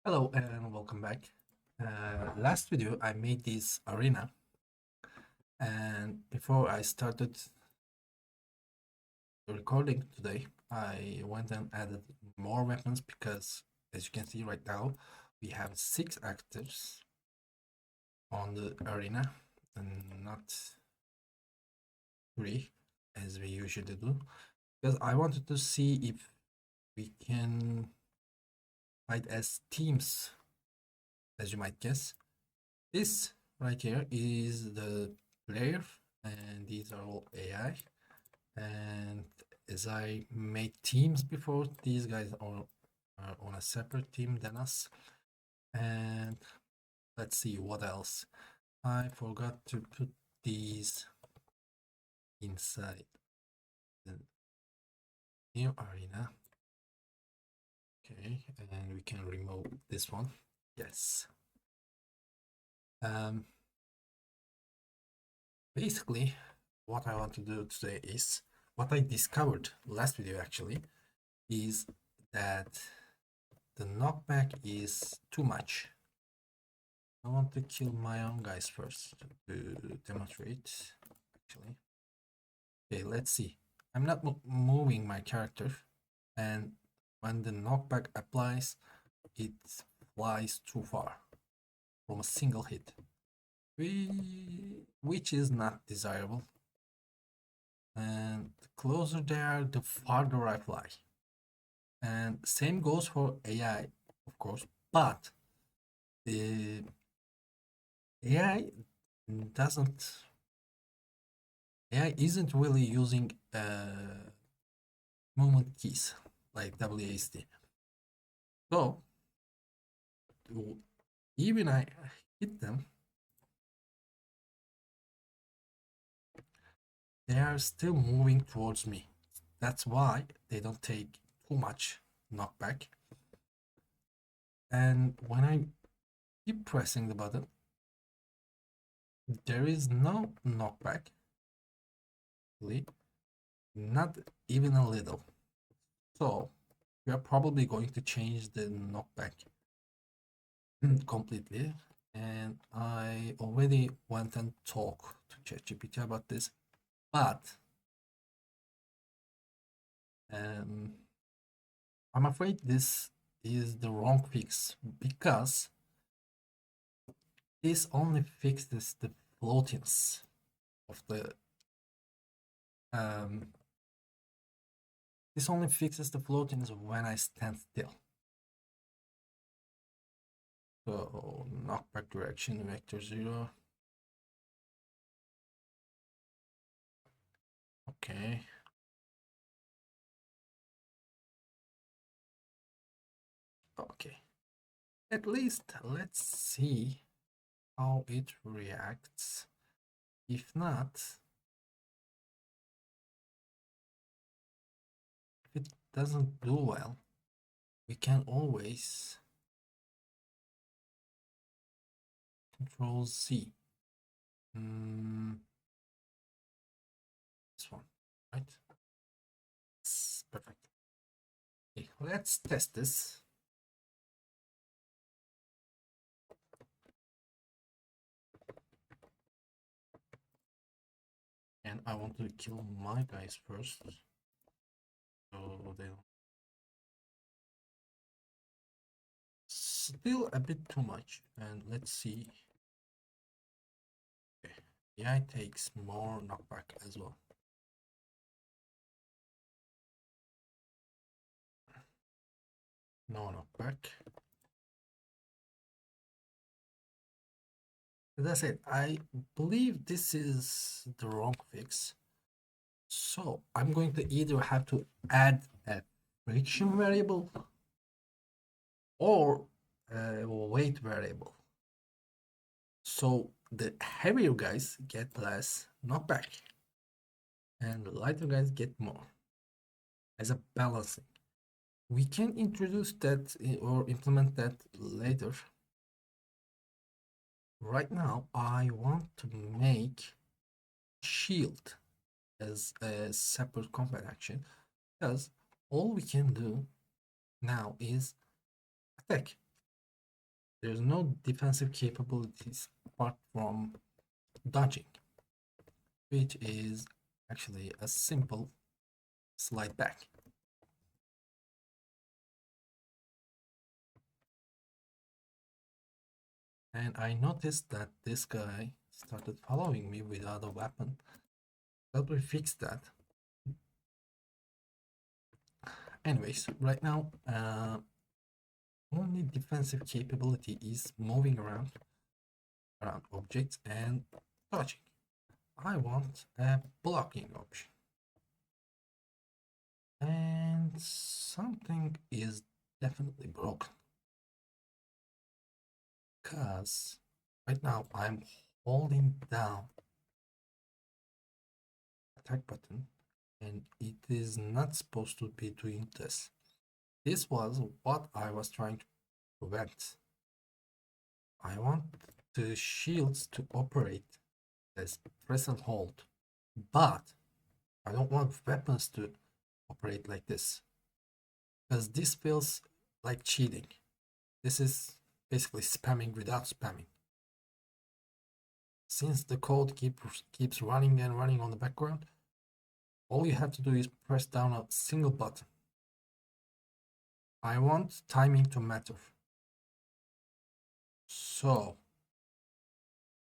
Hello and welcome back. Last video I made this arena, and before I started recording today I went and added more weapons because, as you can see right now, we have 6 actors on the arena and not 3 as we usually do, because I wanted to see if we can fight as teams. As you might guess, this right here is the player, and these are all AI. And as I made teams before, these guys are on a separate team than us. And let's see what else. I forgot to put these inside the new arena. Okay, and we can remove this one. Yes. Um, Basically, what I want to do today is what I discovered last video actually is that the knockback is too much. I want to kill my own guys first to demonstrate actually. Okay, let's see. I'm not moving my character, and when the knockback applies, it flies too far from a single hit, which is not desirable. And the closer they are, the farther I fly. And same goes for AI, of course, but the AI doesn't AI isn't really using movement keys like WASD. So even I hit them, they are still moving towards me. That's why they don't take too much knockback. And when I keep pressing the button, there is no knockback, really, not even a little. So we are probably going to change the knockback completely. And I already went and talked to ChatGPT about this, but um, I'm afraid this is the wrong fix, because this only fixes the floatings of the um, this only fixes the floatings when I stand still. So knockback direction vector 0. Okay. Okay. At least let's see how it reacts. If not, if it doesn't do well, we can always Control C. This one, right? It's perfect. Okay, let's test this. And I want to kill my guys first, so they don't. Still a bit too much. And let's see. Okay. Yeah, it takes more knockback as well. No knockback. As I said, I believe this is the wrong fix. So I'm going to either have to add a friction variable or a weight variable. So the heavier guys get less knockback and the lighter guys get more as a balancing. We can introduce that or implement that later. Right now, I want to make shield as a separate combat action, because all we can do now is attack. there's no defensive capabilities apart from dodging, which is actually a simple slide back. And I noticed that this guy started following me without a weapon. But we fixed that. Anyways, right now, only defensive capability is moving around objects and dodging. I want a blocking option. And something is definitely broken. Because right now I'm holding down attack button and it is not supposed to be doing this. This was what I was trying to prevent. I want the shields to operate as press and hold, but I don't want weapons to operate like this because this feels like cheating. This is basically spamming without spamming. Since the code keeps running and running on the background, all you have to do is press down a single button. I want timing to matter. So,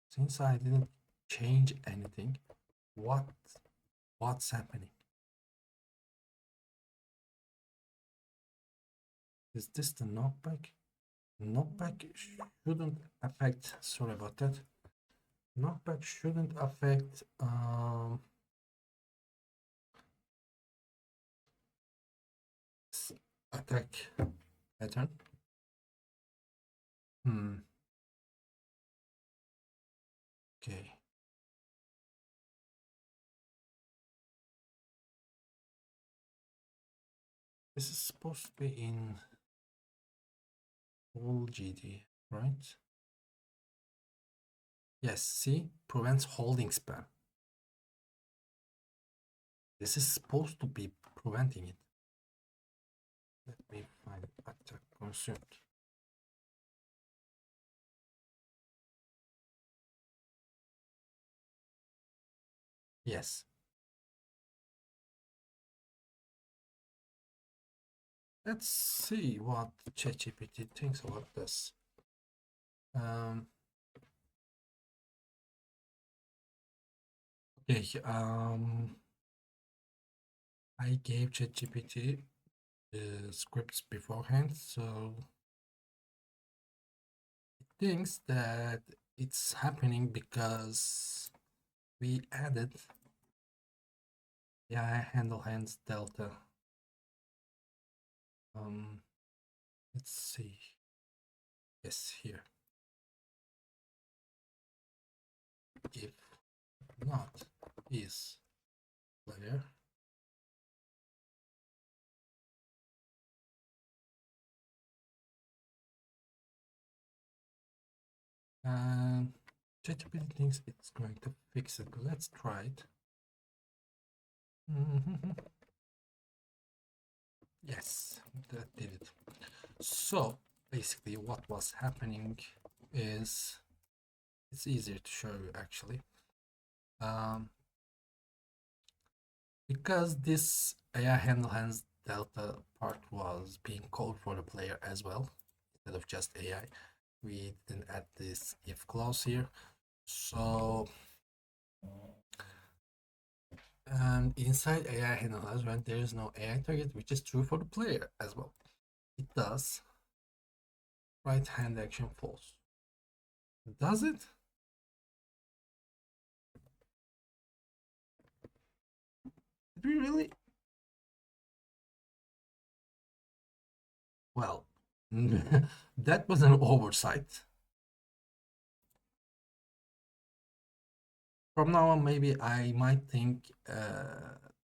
since I didn't change anything, what's happening? Is this the knockback? Knockback shouldn't affect, sorry about that. Knockback shouldn't affect attack pattern. Okay. This is supposed to be in full GD, right? Yes, see? Prevents holding spam. This is supposed to be preventing it. Let me find attack consumed. Yes. Let's see what ChatGPT thinks about this. Okay, I gave ChatGPT the scripts beforehand, so it thinks that it's happening because we added handle hands delta. Let's see. Yes, here. If not is player, and ChatGPT thinks it's going to fix it. Let's try it. Yes, that did it. So basically what was happening is, it's easier to show you actually. Because this AI handle hands delta part was being called for the player as well, instead of just AI, we didn't add this if clause here. So inside AI handle hands, when there is no AI target, which is true for the player as well, it does right hand action false. Does it? Did we really? Well, that was an oversight. From now on, maybe I might think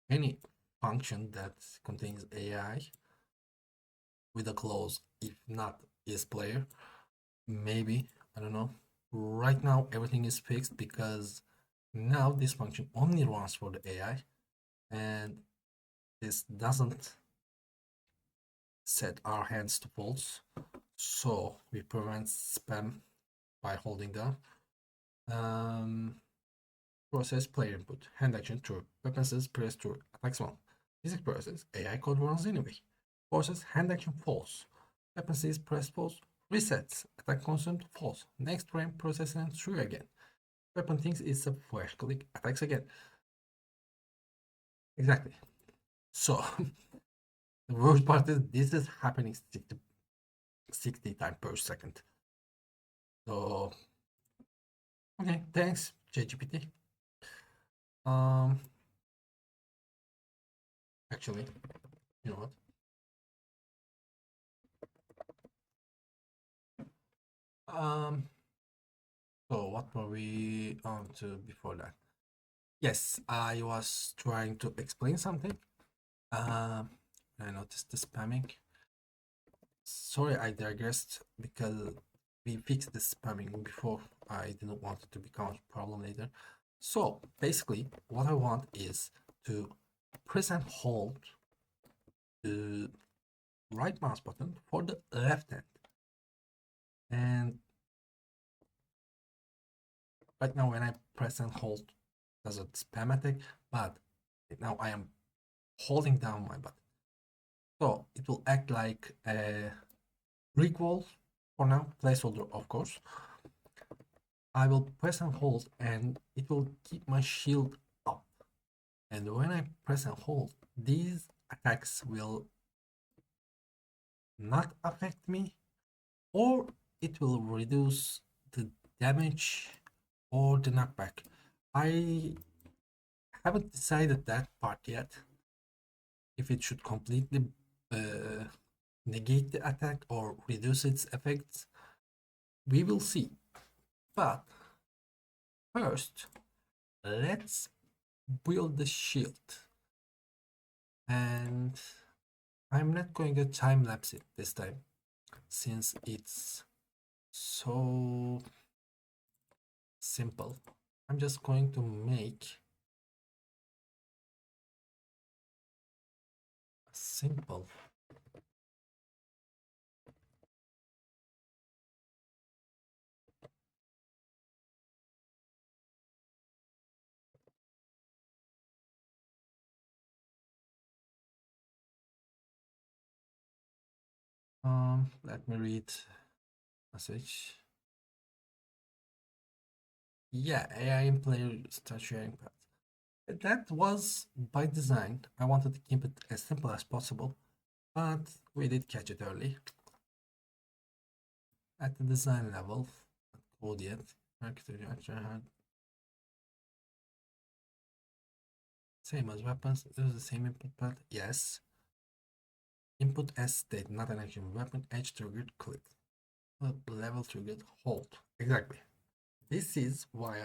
any function that contains AI with a clause, if not is player, maybe, I don't know. Right now, everything is fixed because now this function only runs for the AI and this doesn't set our hands to false. So we prevent spam by holding down. Process player input. Hand action true. Weapons is press true. Attacks 1. Physics process. AI code runs anyway. Process hand action false. Weapons is press false. Resets. Attack consumed false. Next frame process and true again. Weapon thinks it's a flash click. Attacks again. Exactly. So the worst part is this is happening 60 times per second. So okay, thanks, ChatGPT. Um actually, you know what? Um so what were we on to before that? Yes, I was trying to explain something. Um I noticed the spamming. Sorry, I digressed because we fixed the spamming before. I didn't want it to become a problem later. So basically, what I want is to press and hold the right mouse button for the left hand. And right now, when I press and hold, does a spam attack? But now I am holding down my button. So it will act like a brick wall for now, placeholder, of course. I will press and hold, and it will keep my shield up. And when I press and hold, these attacks will not affect me, or it will reduce the damage or the knockback. I haven't decided that part yet. If it should completely uh, negate the attack or reduce its effects, we will see. But first, let's build the shield. And I'm not going to time lapse it this time since it's so simple. I'm just going to make a simple let me read message. Yeah, AI in player start sharing paths. That was by design. I wanted to keep it as simple as possible, but we did catch it early. At the design level, not code yet. Architecture, same as weapons. Use the same input path. Yes. Input as state, not an action. Weapon edge triggered click. Level triggered hold. Exactly. This is why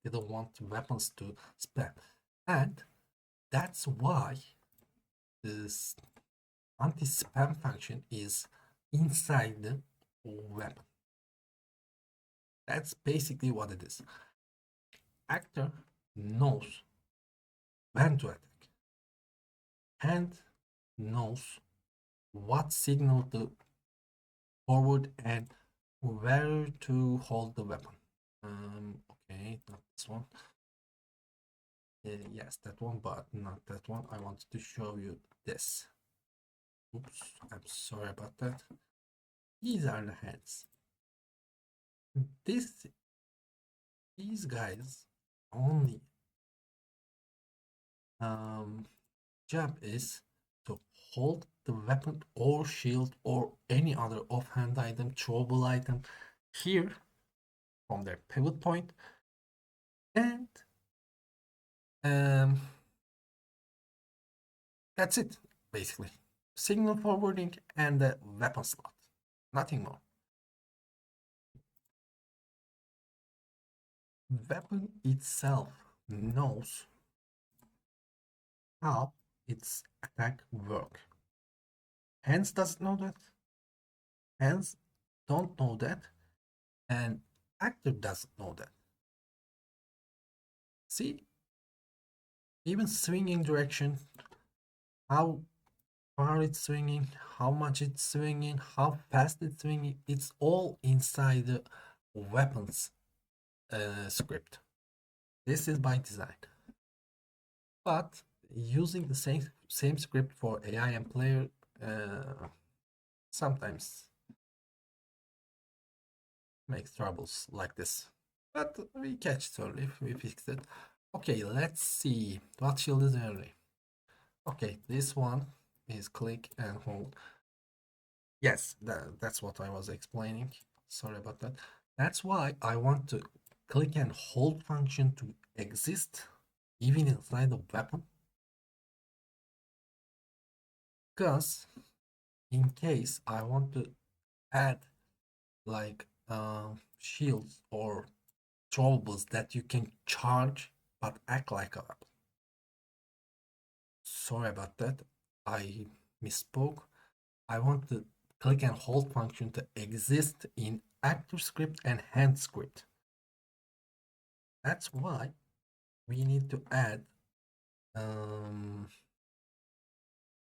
didn't want weapons to spam. And that's why this anti-spam function is inside the weapon. That's basically what it is. Actor knows when to attack and knows what signal to forward and where to hold the weapon. Okay, not this one. Yes, that one, but not that one. I wanted to show you this. Oops, I'm sorry about that. These are the heads. This, these guys only job is to hold the weapon or shield or any other offhand item, throwable item here from their pivot point, and um, that's it basically. Signal forwarding and the weapon slot, nothing more. Weapon itself knows how its attack work. Hands doesn't know that. Hands don't know that, and actor doesn't know that. See, even swinging direction, how far it's swinging, how much it's swinging, how fast it's swinging. It's all inside the weapons script. This is by design. But using the same script for AI and player sometimes makes troubles like this. But we catch it early, we fixed it. Okay, let's see what shield is early. Okay, this one is click and hold. Yes, that's what I was explaining. Sorry about that. That's why I want to click and hold function to exist even inside the weapon. Because in case I want to add like shields or throwables that you can charge but act like a weapon. Sorry about that. I misspoke. I want the click and hold function to exist in active script and hand script. That's why we need to add um,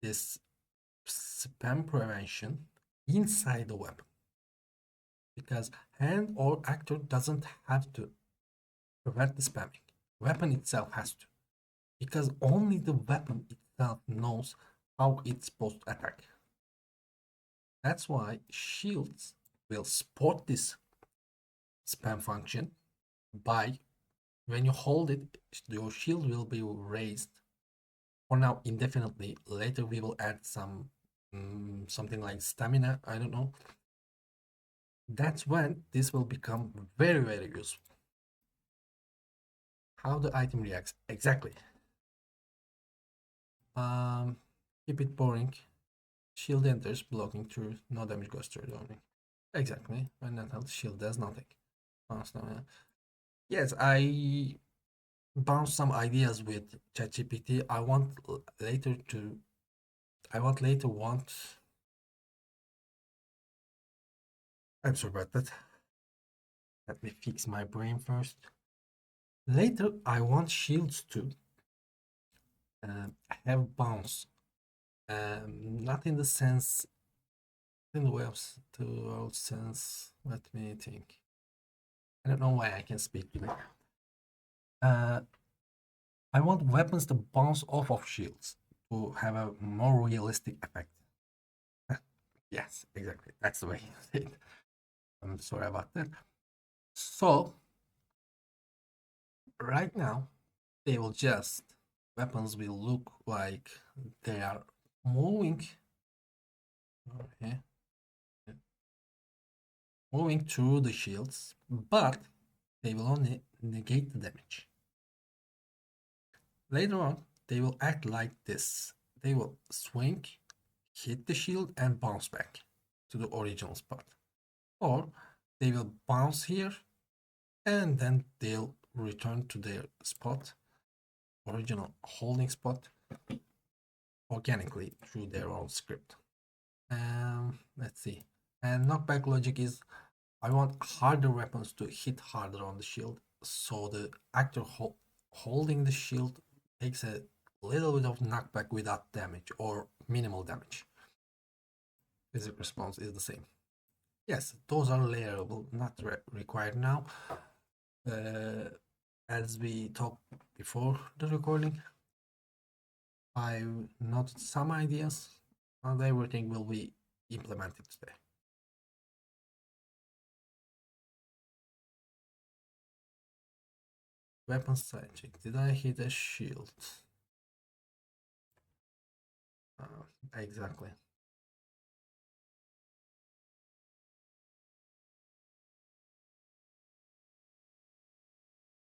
this spam prevention inside the weapon, because hand or actor doesn't have to prevent the spamming. Weapon itself has to, because only the weapon itself knows how it's supposed to attack. That's why shields will support this spam function by when you hold it, your shield will be raised for now indefinitely. Later we will add some something like stamina, I don't know. That's when this will become very, very useful. How the item reacts exactly. Um, Keep it boring. Shield enters, blocking through, no damage goes through the only. Exactly. When not held, shield does nothing. Yes, I bounced some ideas with ChatGPT. Later to I want later want I'm sorry about that. Let me fix my brain first. Later I want shields to have bounce. Not in the sense in the way of to sense. Let me think. I don't know why I can speak today. Uh, I want weapons to bounce off of shields to have a more realistic effect. Yes, exactly. That's the way you say it. I'm sorry about that. So, right now, they will just, weapons will look like they are moving, okay, moving through the shields, but they will only negate the damage. Later on, they will act like this. They will swing, hit the shield, and bounce back to the original spot. Or they will bounce here and then they'll return to their spot, original holding spot, organically through their own script. Let's see. And knockback logic is I want harder weapons to hit harder on the shield, so the actor holding the shield takes a little bit of knockback without damage or minimal damage. Physical response is the same. Yes, those are layerable, not required now. As we talked before the recording, I noted some ideas, and everything will be implemented today. Weapon side check. Did I hit a shield? Exactly.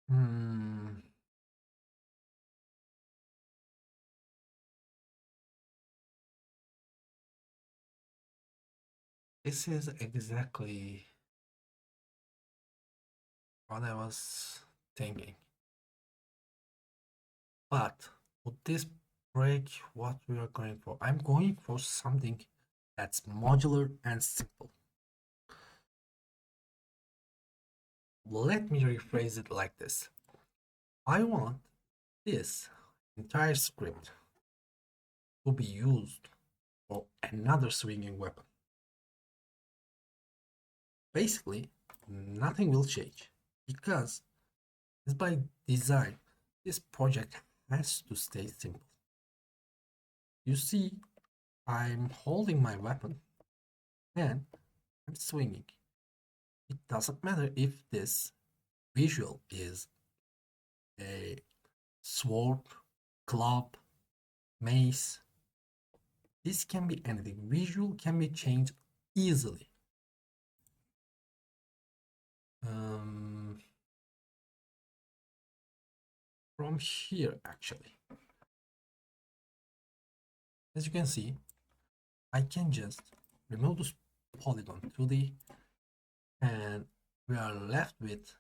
Hmm. This is exactly what I was thinking. But would this break what we are going for? I'm going for something that's modular and simple. Let me rephrase it like this. I want this entire script to be used or another swinging weapon. Basically, nothing will change because it's by design, this project has to stay simple. You see, I'm holding my weapon and I'm swinging. It doesn't matter if this visual is a sword, club, mace. This can be anything. Visual can be changed easily. Um, from here, actually, as you can see, I can just remove this polygon 2D and we are left with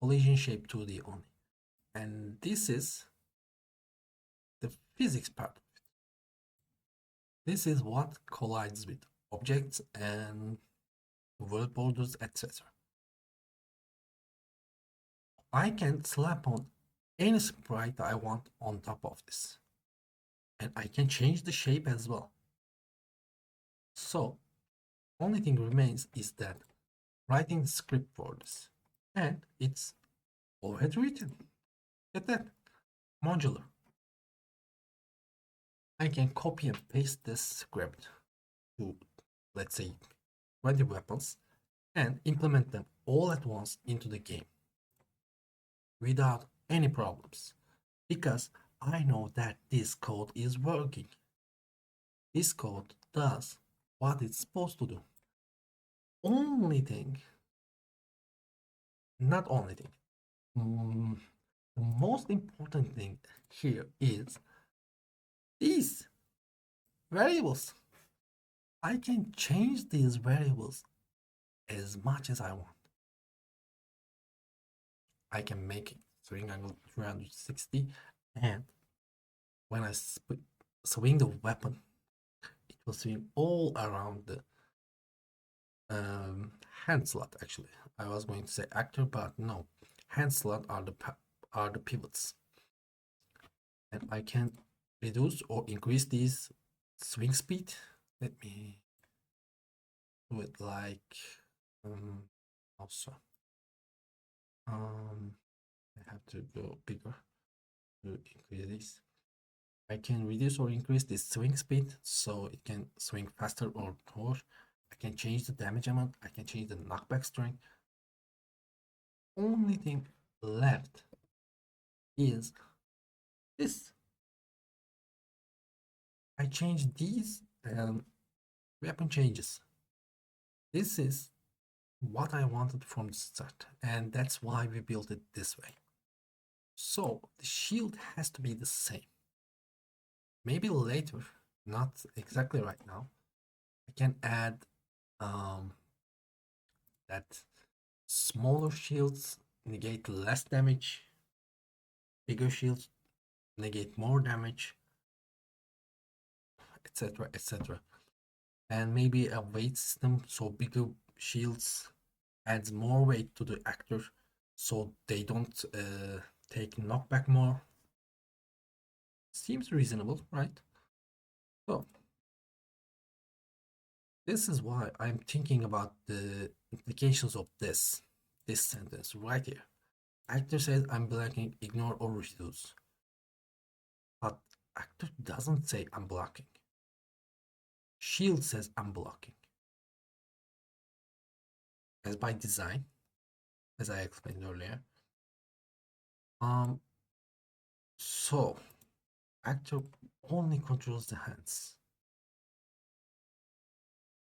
collision shape 2D only. And this is the physics part of it. This is what collides with objects and world borders, etc. I can slap on any sprite I want on top of this. And I can change the shape as well. So, only thing remains is that writing the script for this. And it's already written. Get that? Modular. I can copy and paste this script to, let's say, 20 weapons and implement them all at once into the game without any problems because I know that this code is working. This code does what it's supposed to do. Only thing, not only thing, the most important thing here is these variables. I can change these variables as much as I want. I can make it swing angle 360, and when I swing the weapon, it will swing all around the hand slot. Actually, I was going to say actor, but no, hand slot are the pivots, and I can reduce or increase these swing speed. Let me do it like also. I have to go bigger to increase this. I can reduce or increase the swing speed so it can swing faster or more. I can change the damage amount. I can change the knockback strength. Only thing left is this. I change these weapon changes. This is what I wanted from the start, and that's why we built it this way. So the shield has to be the same. Maybe later, not exactly right now. I can add that smaller shields negate less damage, bigger shields negate more damage, etc. etc. And maybe a weight system so bigger shields adds more weight to the actor so they don't take knockback more. Seems reasonable, right? So this is why I'm thinking about the implications of this sentence right here. Actor says I'm blocking, ignore or reduce. But actor doesn't say I'm blocking. Shield says I'm blocking. As by design, as I explained earlier. So actor only controls the hands.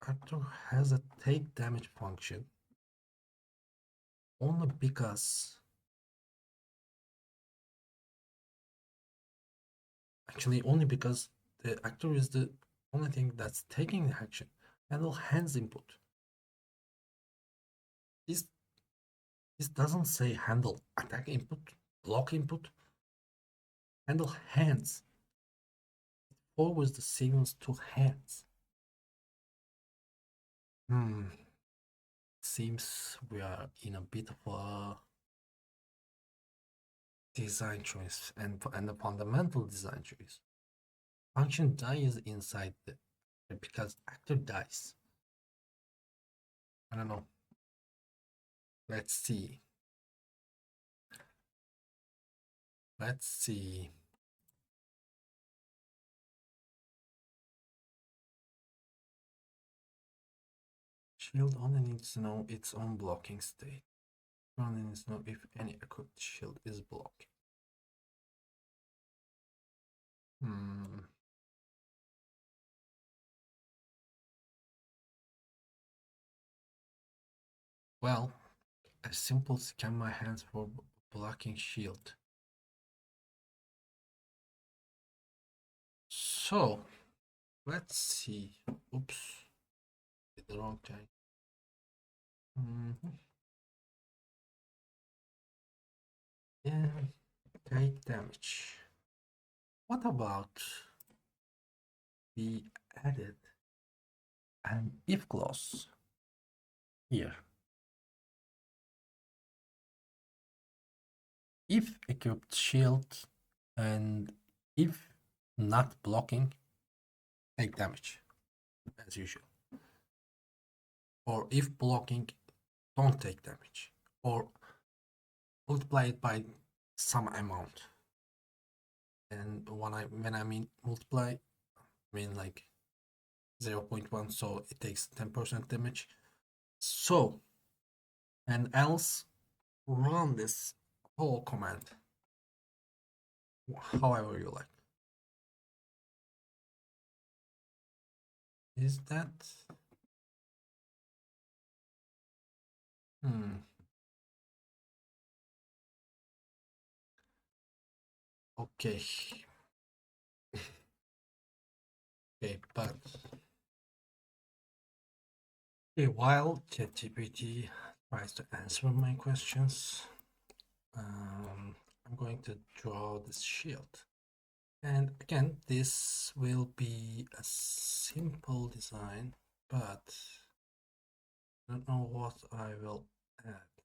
Actor has a take damage function only because the actor is the only thing that's taking the action. Handle hands input. This doesn't say handle attack input, block input. Handle hands. It forwards the signals to hands. Seems we are in a bit of a design choice and a fundamental design choice. Function dies inside the because actor dies. I don't know. Let's see. Let's see. Shield only needs to know its own blocking state. Only needs to know if any equipped shield is blocking. Well, a simple scan my hands for blocking shield. So, let's see. Oops, did the wrong thing. Yeah, take damage. What about we added an if clause here? If equipped shield and if not blocking, take damage as usual. Or if blocking, don't take damage. Or multiply it by some amount. And when I mean multiply, I mean like 0.1, so it takes 10% damage. So, and else run this whole command however you like. Is that okay. Okay, but okay, while ChatGPT tries to answer my questions, I'm going to draw this shield. And again, this will be a simple design, but I don't know what I will add.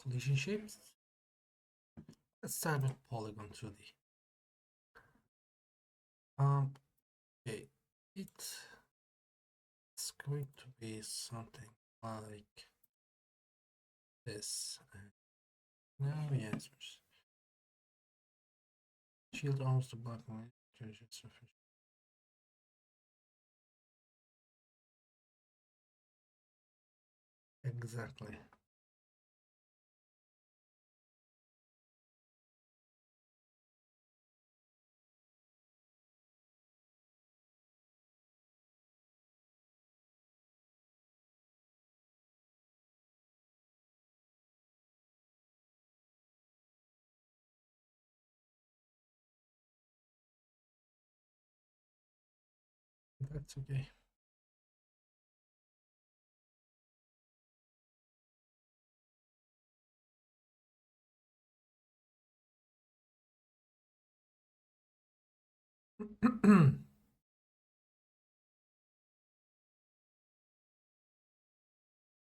Collision shapes. Let's start with polygon 2D. Okay, it's going to be something like this. Now the answers. Shield arms to block my surface. Exactly. That's okay.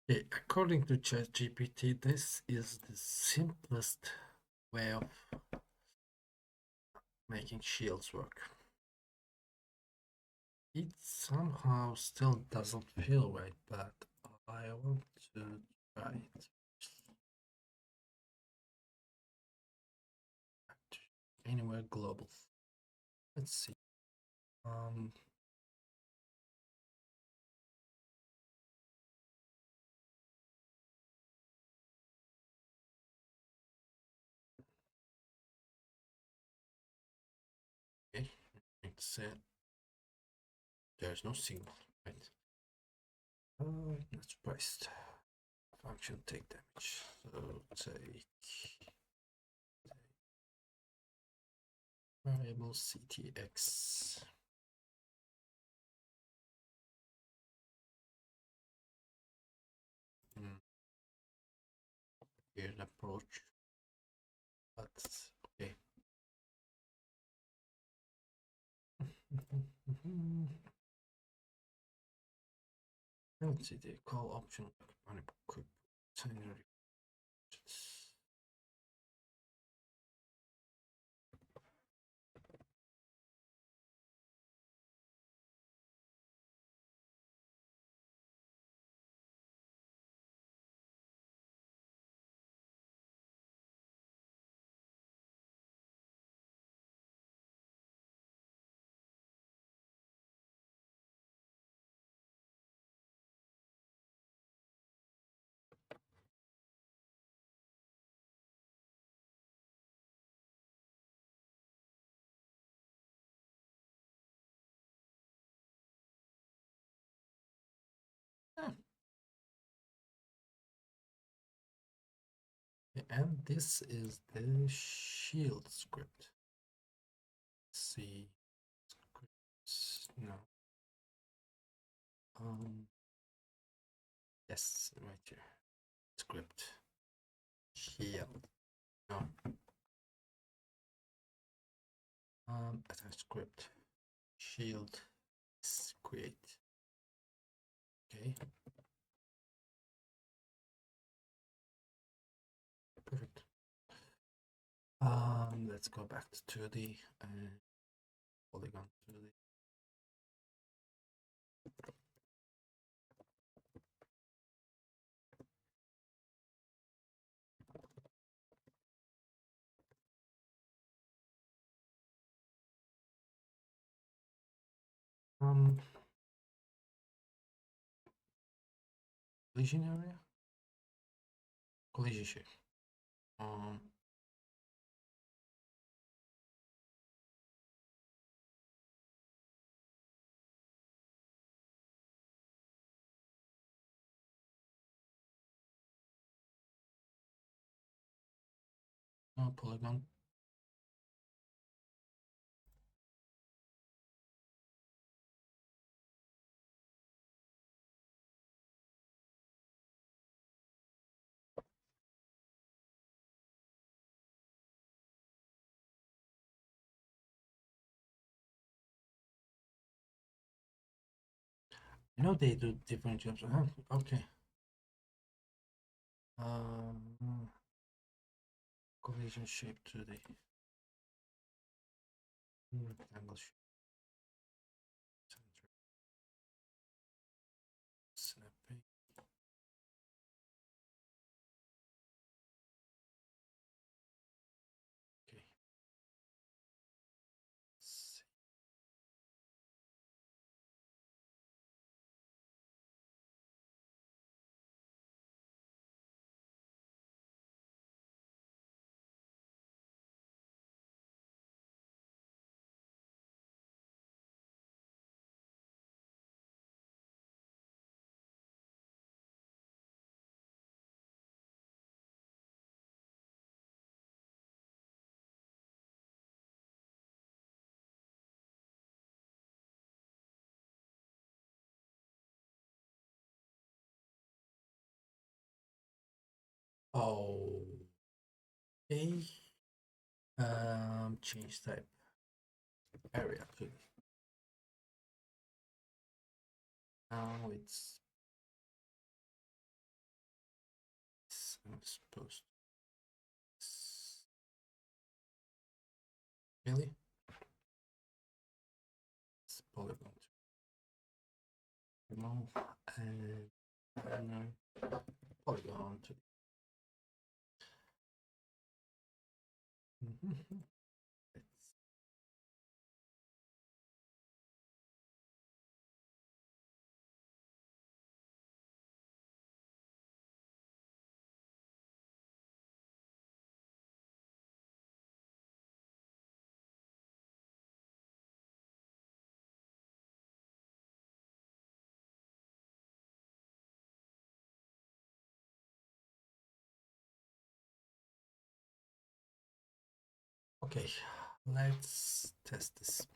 Okay, according to ChatGPT, this is the simplest way of making shields work. It somehow still doesn't feel right, but I want to try it. Anywhere global. Let's see. Okay, it's there's no signal, right? That's priced. Function take damage. So take variable CTX. Weird approach, but okay. Let's see the call option. Quick and this is the shield script. Let's see, scripts, no. Yes, right here. Script. Shield. No. Attach script. Shield. Create. Okay. Perfect. Let's go back to 2D and polygon 2D. Collision area, collision shape. Polygon. You know they do different jobs. Okay. Collision shape 2D. Rectangle shape. Center. Snapping. Okay. Oh, okay. Change type area to now I'm supposed to really it's polygon to remove and polygon to okay, let's test this.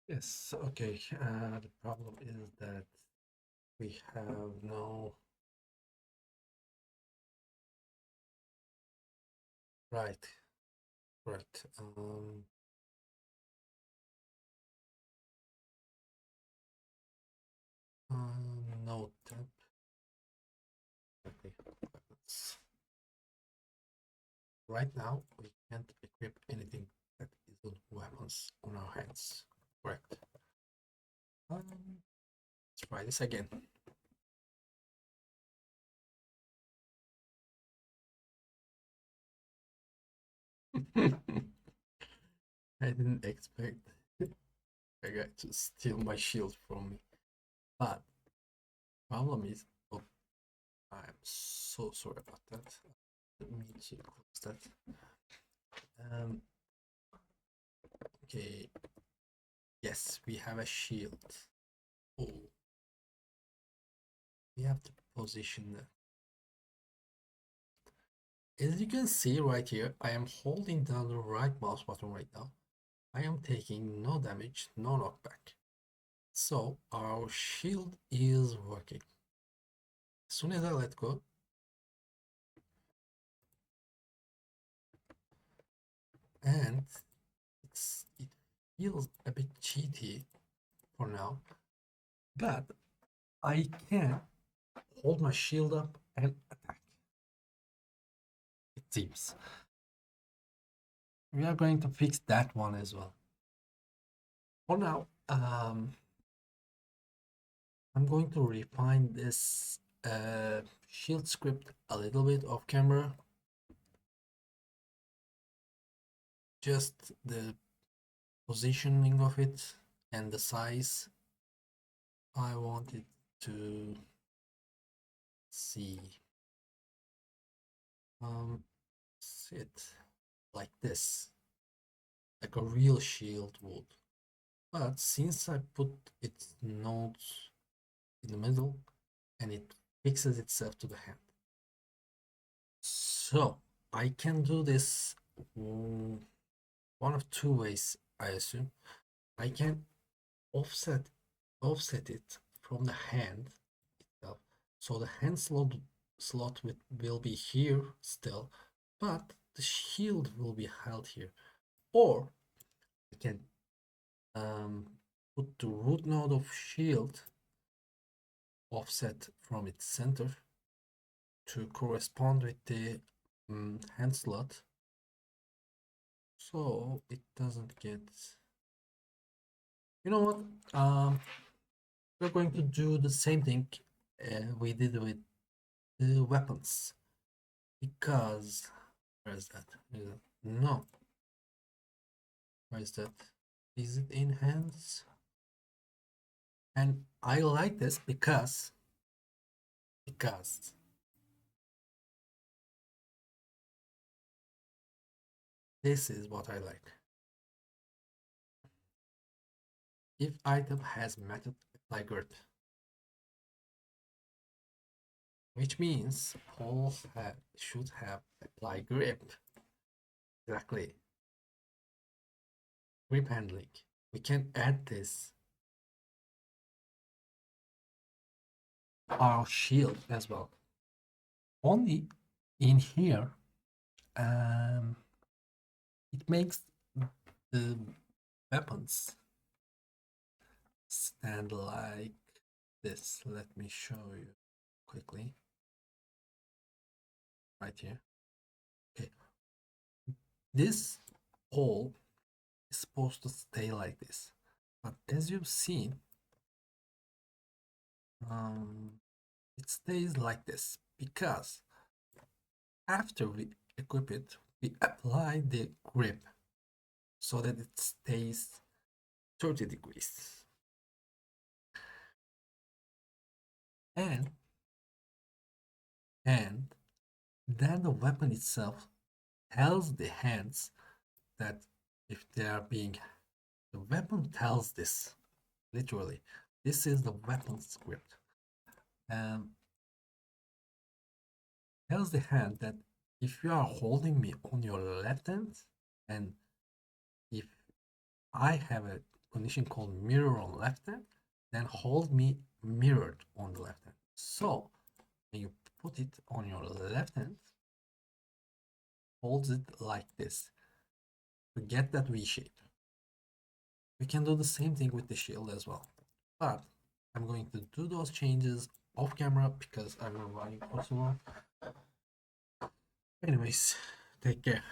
Yes, okay. The problem is that we have no right, right. No tab. Okay, right now we can't equip anything that isn't weapons on our hands. Correct. Let's try this again. I didn't expect a guy to steal my shield from me, but Problem is, oh, I'm so sorry about that. Let me close that. Um, okay, yes, we have a shield. Oh, we have to position that. As you can see right here, I am holding down the right mouse button right now. I am taking no damage, no knockback. So our shield is working. As soon as I let go, and it feels a bit cheaty for now, but I can hold my shield up and attack. It seems. We are going to fix that one as well. For now, I'm going to refine this shield script a little bit off camera. Just the positioning of it and the size. I want it to see sit like this, like a real shield would. But since I put its nodes in the middle and it fixes itself to the hand, so I can do this one of two ways, I assume. I can offset it from the hand itself, so the hand slot will be here still, but the shield will be held here. Or I can put the root node of shield offset from its center to correspond with the hand slot, so it doesn't get, you know what, we're going to do the same thing we did with the weapons, because where is that? No, where is that? Is it in hands? And I like this because this is what I like. If item has method apply grip, which means all should have apply grip. Exactly. Grip handling. We can add this our shield as well. Only in here, it makes the weapons stand like this. Let me show you quickly. Right here. Okay. This hole is supposed to stay like this. But as you've seen, it stays like this because after we equip it, we apply the grip so that it stays 30 degrees. And then the weapon itself tells the hands that if they are being, the weapon tells this literally. This is the weapon script. Tells the hand that if you are holding me on your left hand, and if I have a condition called mirror on left hand, then hold me mirrored on the left hand. So when you put it on your left hand, holds it like this to get that V shape. We can do the same thing with the shield as well, but I'm going to do those changes off camera because I'm running for so long. Anyways, take care.